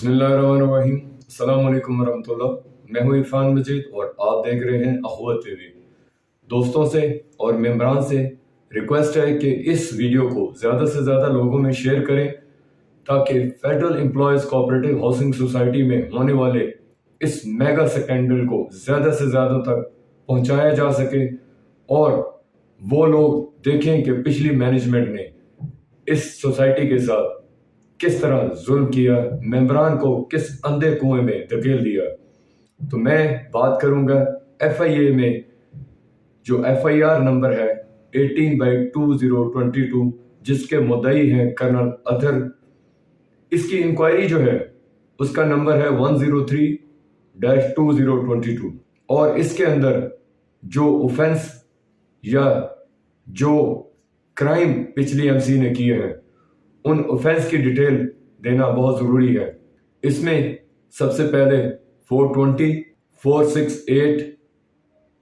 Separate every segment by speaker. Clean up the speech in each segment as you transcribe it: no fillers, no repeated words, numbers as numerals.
Speaker 1: बिस्मिल्लाहिर्रहमानिर्रहीम। अस्सलाम वालेकुम वरहमतुल्लाह। मैं हूँ इरफान मजीद और आप देख रहे हैं अखवत टीवी। दोस्तों से और मेंबरान से रिक्वेस्ट है कि इस वीडियो को ज़्यादा से ज़्यादा लोगों में शेयर करें ताकि federal employees cooperative housing society में होने वाले इस मेगा स्कैंडल को ज़्यादा से ज़्यादा तक पहुँचाया जा सके और वो लोग देखें कि पिछली मैनेजमेंट ने इस सोसाइटी के साथ किस तरह जुल्म किया, मेंबरान को किस अंधे कुएं में धकेल दिया। तो मैं बात करूंगा FIA में जो FIR नंबर है 18/2022 जिसके मुद्दई हैं कर्नल अतहर। इसकी इंक्वायरी जो है उसका नंबर है 103-2022 और इसके अंदर जो ऑफेंस या जो क्राइम पिछली MC ने किए हैं उन ऑफेंस की डिटेल देना बहुत ज़रूरी है। इसमें सबसे पहले 420, 468,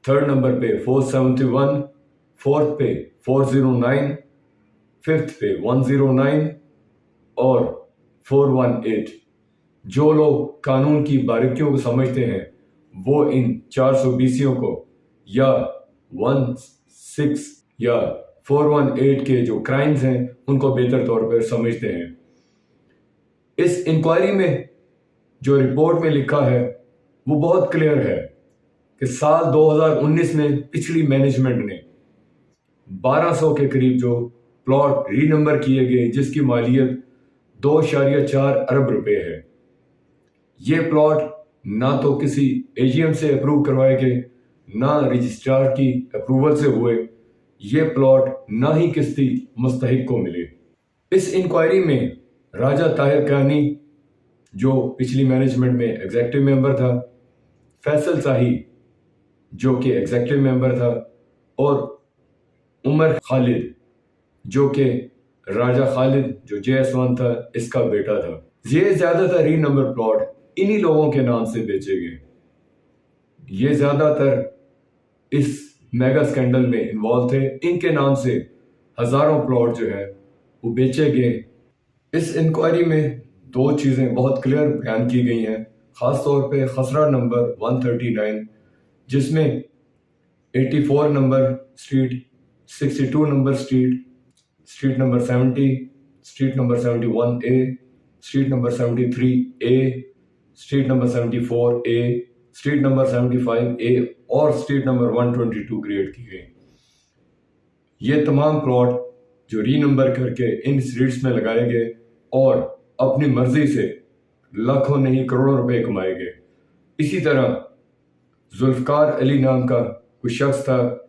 Speaker 1: थर्ड नंबर पे 471, फोर्थ पे 409, फिफ्थ पे 109 और 418। जो लोग कानून की बारीकियों को समझते हैं वो इन 420 को या 16 या 418 के जो क्राइम्स हैं उनको बेहतर तौर पर समझते हैं। इस इंक्वायरी में जो रिपोर्ट में लिखा है वो बहुत क्लियर है कि साल 2019 में पिछली मैनेजमेंट ने 1200 के करीब जो प्लॉट री नंबर किए गए जिसकी मालियत 2.4 अरब रुपए है। ये प्लॉट ना तो किसी AGM से अप्रूव करवाए गए, ना रजिस्ट्रार की अप्रूवल से हुए। ये प्लॉट ना ही किसी मुस्तहिक को मिले। इस इंक्वायरी में राजा ताहिर कानी जो पिछली मैनेजमेंट में एग्जेक्टिव मेंबर था, फैसल शाही जो कि एग्जेक्टिव मेंबर था और उमर खालिद जो कि राजा खालिद जो JS1 था इसका बेटा था। ये ज़्यादातर री नंबर प्लॉट इन्हीं लोगों के नाम से बेचे गए। ये ज़्यादातर इस मेगा स्कैंडल में इन्वॉल्व थे। इनके नाम से हज़ारों प्लॉट जो है वो बेचे गए। इस इंक्वायरी में दो चीज़ें बहुत क्लियर बयान की गई हैं, ख़ास तौर पे खसरा नंबर 139 जिसमें 84 number street, 62 number street, street number 70, street number 71A, street number 73A, street number 74A, street number 75A और स्ट्रीट नंबर 122 क्रिएट की गई। ये तमाम प्लॉट जो री नंबर करके इन स्ट्रीट्स में लगाए गए और अपनी मर्जी से लाखों नहीं करोड़ों रुपए कमाए गए। इसी तरह जुल्फकार अली नाम का कोई शख्स था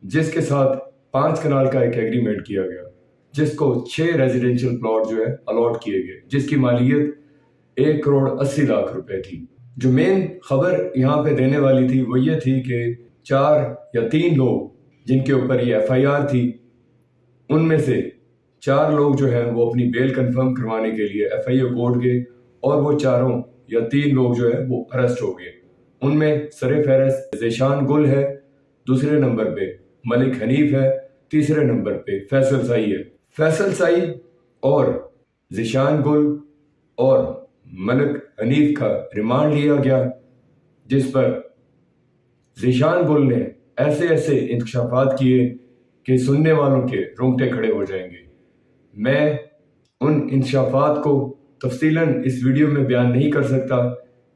Speaker 1: जिसके साथ 5 कनाल का एक एग्रीमेंट किया गया जिसको 6 रेजिडेंशियल प्लॉट जो है अलॉट किए गए जिसकी मालियत 1,80,00,000 रुपए थी। जो मेन खबर यहाँ पे देने वाली थी वो ये थी कि 4 या 3 लोग जिनके ऊपर ये FIR थी उनमें से 4 लोग जो हैं वो अपनी बेल कंफर्म करवाने के लिए FIA कोर्ट गए और वो 4 या 3 लोग जो है वो अरेस्ट हो गए। उनमें सरे फहरिस्त ज़ीशान गुल है, दूसरे नंबर पे मलिक हनीफ है, तीसरे नंबर पे फैसल शाही है। फैसल शाही और ज़ीशान गुल और मलिक हनीफ का रिमांड लिया गया जिस पर ज़ीशान गुल ने ऐसे ऐसे इंकशाफात किए कि सुनने वालों के रोंगटे खड़े हो जाएंगे। मैं उन इंकशाफात को तफसीलन इस वीडियो में बयान नहीं कर सकता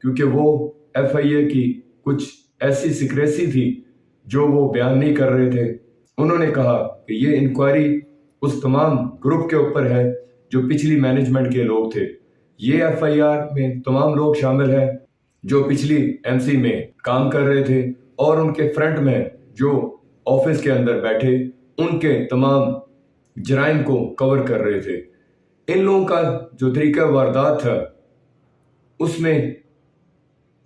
Speaker 1: क्योंकि वो FIA की कुछ ऐसी सिक्रेसी थी जो वो बयान नहीं कर रहे थे। उन्होंने कहा कि ये इंक्वायरी उस तमाम ग्रुप के ऊपर है जो पिछली मैनेजमेंट के लोग थे। ये FIR में तमाम लोग शामिल हैं जो पिछली MC में काम कर रहे थे और उनके फ्रंट में जो ऑफिस के अंदर बैठे उनके तमाम जराइम को कवर कर रहे थे। इन लोगों का जो तरीका वारदात था उसमें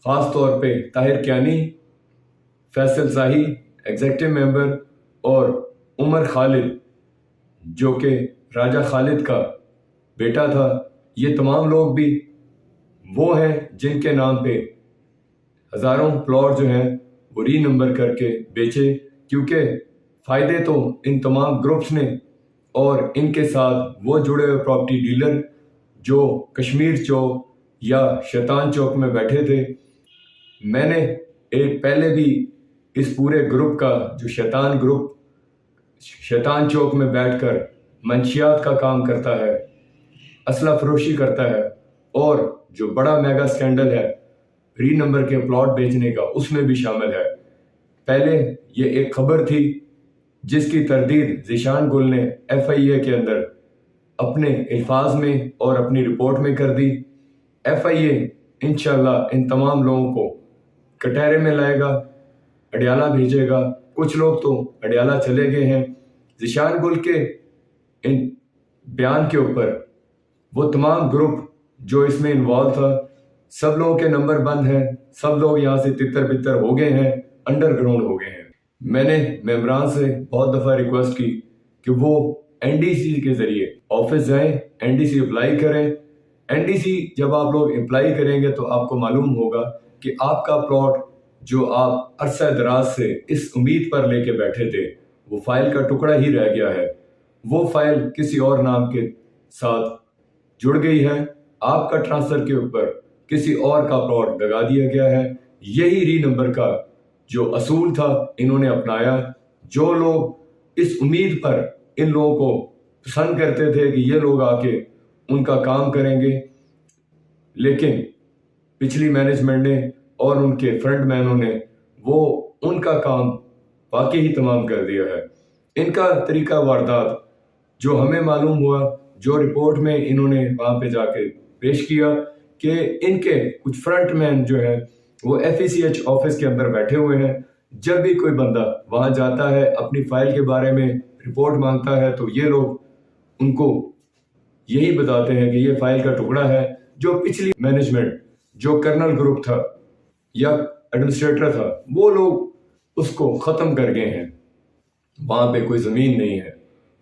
Speaker 1: ख़ास तौर पे ताहिर कियानी, फैसल शाही एग्जेक्टिव मेंबर और उमर खालिद जो कि राजा खालिद का बेटा था, ये तमाम लोग भी वो हैं जिनके नाम पे हज़ारों प्लॉट जो हैं वो री नंबर करके बेचे क्योंकि फ़ायदे तो इन तमाम ग्रुप्स ने और इनके साथ वो जुड़े हुए प्रॉपर्टी डीलर जो कश्मीर चौक یا شیطان چوک میں بیٹھے تھے. میں نے ایک پہلے بھی اس پورے گروپ کا جو شیطان گروپ شیطان چوک میں بیٹھ کر منشیات کا کام کرتا ہے, اسلحہ فروشی کرتا ہے, اور جو بڑا میگا سکینڈل ہے ری نمبر کے پلاٹ بیچنے کا, اس میں بھی شامل ہے. پہلے یہ ایک خبر تھی جس کی تردید ذیشان گل نے FIA کے اندر اپنے الفاظ میں اور اپنی رپورٹ میں کر دی. FIA انشاءاللہ ان تمام لوگوں کو کٹہرے میں لائے گا, اڈیالہ بھیجے گا. کچھ لوگ تو اڈیالہ چلے گئے ہیں. ذیشان گل کے ان بیان کے اوپر وہ تمام گروپ جو اس میں انوالو تھا, سب لوگوں کے نمبر بند ہیں, سب لوگ یہاں سے تتر بتر ہو گئے ہیں, انڈر گراؤنڈ ہو گئے ہیں. میں نے ممبران سے بہت دفعہ ریکویسٹ کی کہ وہ NDC کے ذریعے آفس جائیں, NDC اپلائی کریں. NDC جب آپ لوگ اپلائی کریں گے تو آپ کو معلوم ہوگا کہ آپ کا پلاٹ جو آپ عرصہ دراز سے اس امید پر لے کے بیٹھے تھے وہ فائل کا ٹکڑا ہی رہ گیا ہے. وہ فائل کسی اور نام کے ساتھ جڑ گئی ہے, آپ کا ٹرانسفر کے اوپر کسی اور کا پلاٹ لگا دیا گیا ہے. یہی ری نمبر کا جو اصول تھا انہوں نے اپنایا. جو لوگ اس امید پر ان لوگوں کو پسند کرتے تھے کہ یہ لوگ آ کے ان کا کام کریں گے, لیکن پچھلی مینجمنٹ نے اور ان کے فرنٹ مینوں نے وہ ان کا کام واقعی ہی تمام کر دیا ہے. ان کا طریقہ واردات جو ہمیں معلوم ہوا, جو رپورٹ میں انہوں نے وہاں پہ جا کے پیش کیا, کہ ان کے کچھ فرنٹ مین جو ہیں وہ FECH آفس کے اندر بیٹھے ہوئے ہیں. جب بھی کوئی بندہ وہاں جاتا ہے اپنی فائل کے بارے میں رپورٹ مانگتا ہے تو یہ لوگ ان کو یہی بتاتے ہیں کہ یہ فائل کا ٹکڑا ہے. جو پچھلی مینجمنٹ جو کرنل گروپ تھا یا ایڈمنسٹریٹر تھا وہ لوگ اس کو ختم کر گئے ہیں. وہاں پہ کوئی زمین نہیں ہے,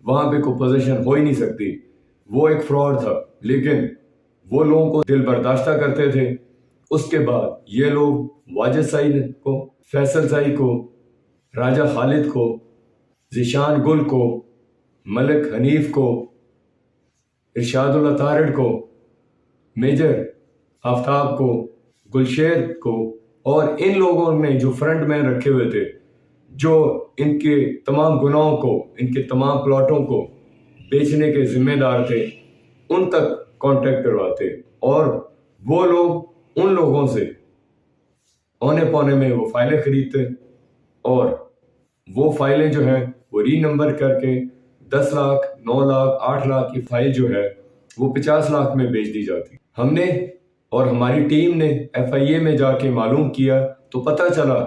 Speaker 1: وہاں پہ کوئی پوزیشن ہو ہی نہیں سکتی. وہ ایک فراڈ تھا, لیکن وہ لوگوں کو دل برداشتہ کرتے تھے. اس کے بعد یہ لوگ واجد سعید کو, فیصل سعید کو, راجہ خالد کو, ذیشان گل کو, ملک حنیف کو, ارشاد اللہ تارڑ کو, میجر آفتاب کو, گلشیر کو, اور ان لوگوں نے جو فرنٹ مین رکھے ہوئے تھے جو ان کے تمام گناہوں کو, ان کے تمام پلاٹوں کو بیچنے کے ذمہ دار تھے, ان تک کانٹیکٹ کرواتے اور وہ لوگ ان لوگوں سے اونے پونے میں وہ فائلیں خریدتے اور وہ فائلیں جو ہیں وہ ری نمبر کر کے 10 لاکھ 9 لاکھ 8 لاکھ کی فائل جو ہے وہ 50 لاکھ میں بیچ دی جاتی. ہم نے اور ہماری ٹیم نے FIA میں جا کے معلوم کیا تو پتہ چلا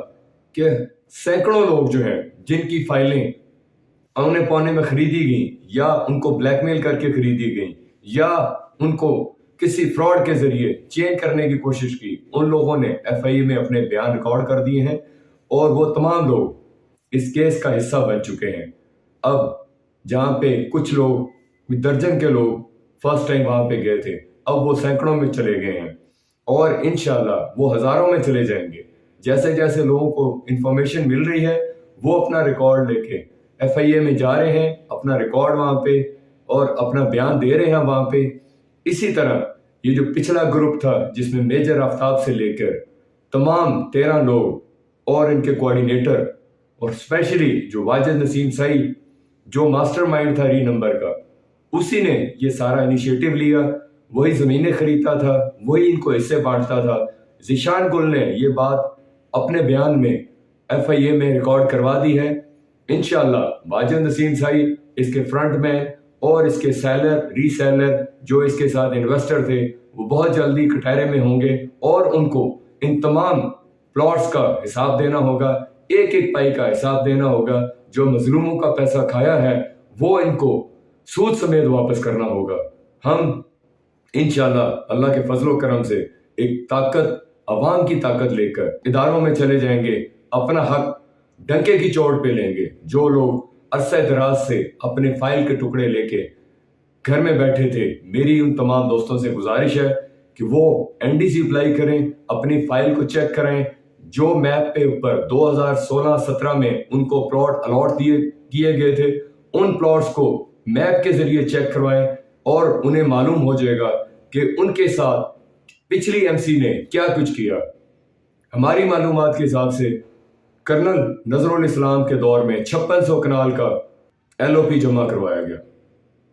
Speaker 1: کہ سینکڑوں لوگ جو ہیں جن کی فائلیں اونے پونے میں خریدی گئیں یا ان کو بلیک میل کر کے خریدی گئیں یا ان کو کسی فراڈ کے ذریعے چینج کرنے کی کوشش کی, ان لوگوں نے FIA میں اپنے بیان ریکارڈ کر دیے ہیں اور وہ تمام لوگ اس کیس کا حصہ بن چکے ہیں. اب جہاں پہ کچھ لوگ, کچھ درجن کے لوگ فرسٹ ٹائم وہاں پہ گئے تھے, اب وہ سینکڑوں میں چلے گئے ہیں اور انشاءاللہ وہ ہزاروں میں چلے جائیں گے. جیسے جیسے لوگوں کو انفارمیشن مل رہی ہے وہ اپنا ریکارڈ لے کے FIA میں جا رہے ہیں, اپنا ریکارڈ وہاں پہ اور اپنا بیان دے رہے ہیں وہاں پہ. اسی طرح یہ جو پچھلا گروپ تھا جس میں میجر آفتاب سے لے کر تمام 13 لوگ اور ان کے کوآرڈینیٹر اور اسپیشلی جو واجد نسیم سعید جو ماسٹر مائنڈ تھا ری نمبر کا, اسی نے یہ سارا انیشیٹو لیا. وہی زمینیں خریدتا تھا, وہی ان کو حصے بانٹتا تھا. ذیشان گل نے یہ بات اپنے بیان میں FIA میں ریکارڈ کروا دی ہے. انشاءاللہ واجد نسیم سعید, اس کے فرنٹ مین اور اس کے سیلر ری سیلر جو اس کے ساتھ انویسٹر تھے وہ بہت جلدی کٹہرے میں ہوں گے اور ان کو ان تمام پلاٹس کا حساب دینا ہوگا, ایک ایک پائی کا حساب دینا ہوگا. جو مظلوموں کا پیسہ کھایا ہے وہ ان کو سود سمیت واپس کرنا ہوگا. ہم انشاءاللہ اللہ کے فضل و کرم سے ایک طاقت, عوام کی طاقت لے کر اداروں میں چلے جائیں گے, اپنا حق ڈنکے کی چوٹ پہ لیں گے. جو لوگ عرصہ دراز سے اپنے فائل کے ٹکڑے لے کے گھر میں بیٹھے تھے, میری ان تمام دوستوں سے گزارش ہے کہ وہ NDC اپلائی کریں, اپنی فائل کو چیک کریں. جو میپ پہ اوپر 2016-17 میں ان کو پلاٹ الاٹ کیے گئے تھے ان پلاٹس کو میپ کے ذریعے چیک کروائیں اور انہیں معلوم ہو جائے گا کہ ان کے ساتھ पिछली एमसी ने क्या कुछ किया। हमारी मालूमात के हिसाब से कर्नल नजरुल इस्लाम के दौर में 5600 कनाल का LOP जमा करवाया गया।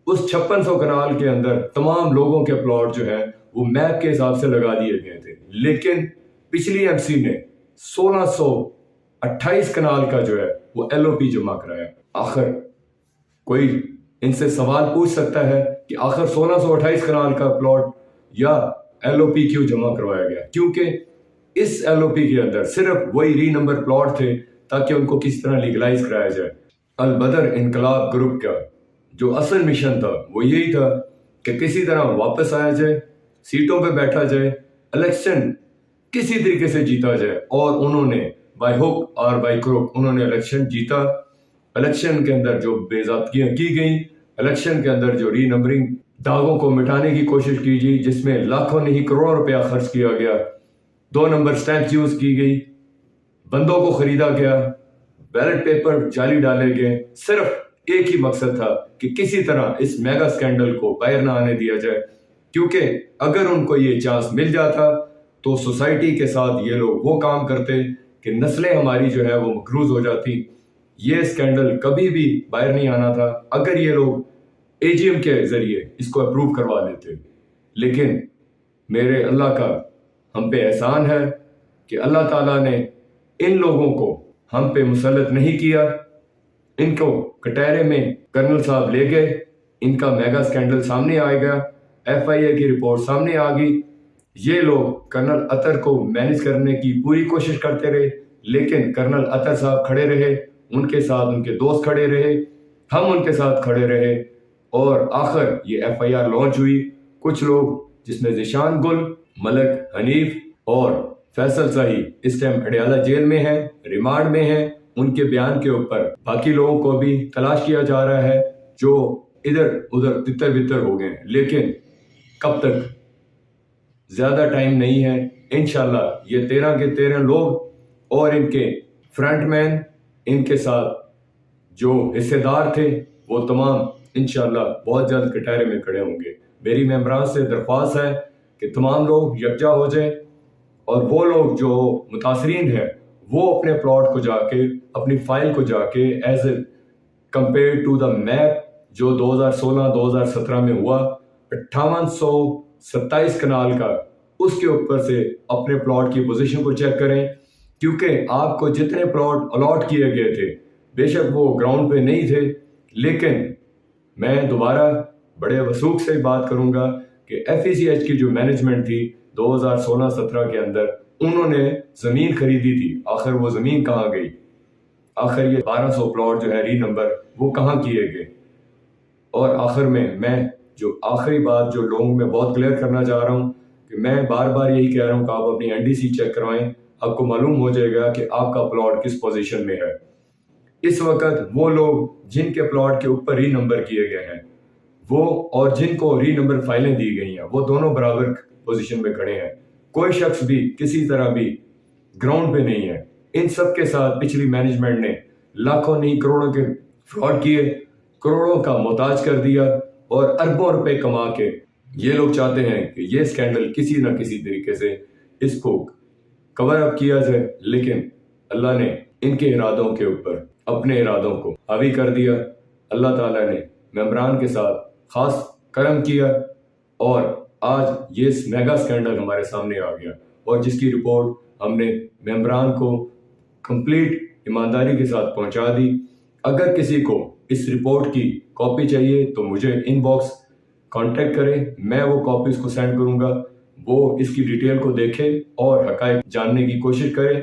Speaker 1: उस 5600 कनाल के अंदर तमाम लोगों के प्लॉट जो है वो मैप के हिसाब से लगा दिए गए थे, लेकिन पिछली एमसी ने 1628 कनाल का जो है वो LOP जमा कराया। आखिर कोई इनसे सवाल पूछ सकता है कि आखिर 1628 कनाल का प्लॉट या LOP क्यों जमा करवाया गया? क्योंकि इस LOP के अंदर सिर्फ वही री नंबर प्लॉट थे ताकि उनको किस तरह लीगलाइज कराया जाए। अल बदर इनकलाब ग्रुप का जो असल मिशन था वो यही था कि किसी तरह वापस आया जाए, सीटों पे बैठा जाए, इलेक्शन किसी तरीके से जीता जाए, और उन्होंने बाय हुक और बाय क्रुक उन्होंने इलेक्शन जीता। इलेक्शन के अंदर जो बेज़ाब्तियां की गई, इलेक्शन के अंदर जो री नंबरिंग दागों को मिटाने की कोशिश की गई, जिसमें लाखों नहीं करोड़ों रुपया खर्च किया गया, 2 नंबर स्टैंप यूज की गई, बंदों को खरीदा गया, बैलेट पेपर जाली डाले गए, सिर्फ एक ही मकसद था कि किसी तरह इस मेगा स्कैंडल को बाहर ना आने दिया जाए। क्योंकि अगर उनको ये चांस मिल जाता तो सोसाइटी के साथ ये लोग वो काम करते कि नस्लें हमारी जो है वो मकरूज हो जाती। ये स्कैंडल कभी भी बाहर नहीं आना था अगर ये लोग AGM के जरिए इसको अप्रूव करवा लेते। लेकिन मेरे अल्लाह का हम पे एहसान है कि अल्लाह ताला ने इन लोगों को हम पे मुसल्लत नहीं किया। इनको कटहरे में कर्नल साहब ले गए, इनका मेगा स्कैंडल सामने आ गया, FIA की रिपोर्ट सामने आ गई। ये लोग कर्नल अतर को मैनेज करने की पूरी कोशिश करते रहे, लेकिन कर्नल अतर साहब खड़े रहे, उनके साथ उनके दोस्त खड़े रहे, हम उनके साथ खड़े रहे, और आखिर ये FIR लॉन्च हुई। कुछ लोग जिसमें जिशान गुल, मलक हनीफ और फैसल शाही इस टाइम अडयाला जेल में हैं, रिमांड में हैं। उनके बयान के ऊपर बाकी लोगों को भी तलाश किया जा रहा है जो इधर उधर तितर बितर हो गए हैं, लेकिन कब तक? ज्यादा टाइम नहीं है। इंशाल्लाह ये 13 के 13 लोग और इनके फ्रंटमैन, इनके साथ जो हिस्सेदार थे, वो तमाम इंशाल्लाह बहुत जल्द कटहरे में खड़े होंगे। मेरी मेंबरान से दरख्वास्त है कि तमाम लोग यकजा हो जाएं, और वो लोग जो मुतासरीन हैं वो अपने प्लॉट को जाके, अपनी फाइल को जाके as a compare to the map जो 2016-2017 में हुआ 5827 कनाल का, उसके ऊपर से अपने प्लॉट की पोजीशन को चेक करें। क्योंकि आपको जितने प्लॉट अलॉट किए गए थे, बेशक वो ग्राउंड पे नहीं थे, लेकिन मैं दोबारा बड़े वसूख से बात करूंगा कि FECH की जो मैनेजमेंट थी 2016-17 के अंदर, उन्होंने जमीन खरीदी थी। आखिर वो जमीन कहाँ गई? आखिर ये 1200 प्लॉट जो है री नंबर वो कहाँ किए गए? और आखिर में मैं जो आखिरी बात जो लोगों में बहुत क्लियर करना चाह रहा हूँ कि मैं बार बार यही कह रहा हूँ कि आप अपनी NDC चेक करवाएं, आपको मालूम हो जाएगा कि आपका प्लॉट किस पोजीशन में है। इस वक्त वो लोग जिनके प्लॉट के ऊपर री नंबर किए गए हैं वो, और जिनको री नंबर फाइलें दी गई हैं, वो दोनों बराबर पोजीशन में खड़े हैं। कोई शख्स भी किसी तरह भी ग्राउंड पे नहीं है। इन सब के साथ पिछली मैनेजमेंट ने लाखों नहीं करोड़ों के फ्रॉड किए, करोड़ों का मोहताज कर दिया, और अरबों रुपए कमा के ये लोग चाहते हैं कि ये स्कैंडल किसी न किसी तरीके से इसको कवर अप किया जाए। लेकिन अल्लाह ने इनके इरादों के ऊपर अपने इरादों को हावी कर दिया। अल्लाह ताला ने मेंबरान के साथ खास करम किया, और आज ये मेगा स्कैंडल हमारे सामने आ गया, और जिसकी रिपोर्ट हमने मेंबरान को कंप्लीट ईमानदारी के साथ पहुंचा दी। अगर किसी को इस रिपोर्ट की कॉपी चाहिए तो मुझे इनबॉक्स कांटेक्ट करें, मैं वो कॉपीज को सेंड करूंगा। वो इसकी डिटेल को देखे और हकायक जानने की कोशिश करे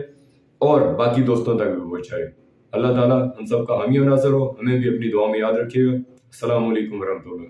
Speaker 1: और बाकी दोस्तों तक भी पहुंचाए। अल्लाह ताला हम सब का हामी और नाज़र हो, हमें भी अपनी दुआ में याद रखिएगा। अस्सलाम वालेकुम रहमतुल्लाह।